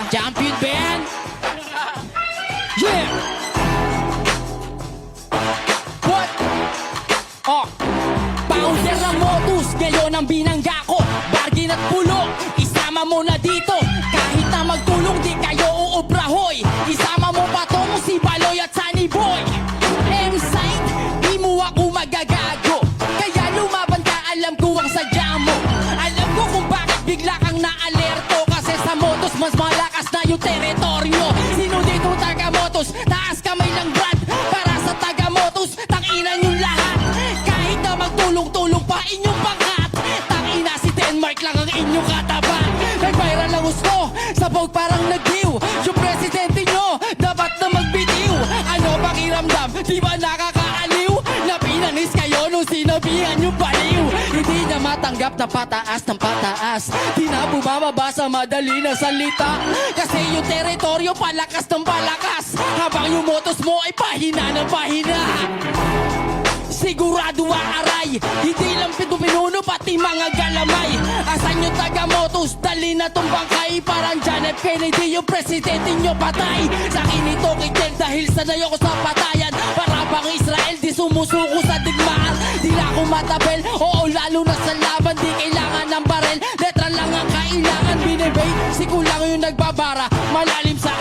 Champion band. Yeah. What? Oh. Bouncer ng Motus, ngayon ang binangga ko. Bargain at pulo, isama mo na dito. Kahit na magtulong, di kayo uubrahoy. Isama mo pa tong si Baloy at Sunny Boy. M-Side, di mo ako magagago. Kaya lumaban ka, alam ko ang sadya mo. Alam ko kung bakit bigla kang naalerto. Kasi sa Motus, mas malakas na yung teritoryo. Sino dito taga-Motus? Taas kamay lang brad. Para sa taga-Motus, tanginan yung lahat. Kahit na magtulong-tulong pa inyong pangkat. Tangina si Denmark lang ang inyong katapat. Nag-viral ang gusto, sabog parang nag-dew. Yung presidente nyo, dapat na magbitiw. Ano pakiramdam, di ba nakakaaliw? Na pinanis kayo nung sinabihan yung baliw. Hindi na matanggap na pataas ng pataas. Di na bumababa sa madali na salita. Kasi yung teritoryo palakas ng palakas. Habang yung motos mo ay pahina ng pahina. Sigurado ang aray. Hindi lang pinuno pati mga galamay. Asan yung taga-Motus? Dali na tong bangkay. Parang John F. Kennedy yung presidente nyo patay. Sa akin ito kitel dahil sanay ako sa patayan. Para bang Israel di sumusuko sa digmaan. Di na ako matabel, oo lalo na sa laban. Di kailangan ng barel, letra lang ang kailangan. Binibay, si kulang yung nagbabara. Malalim sa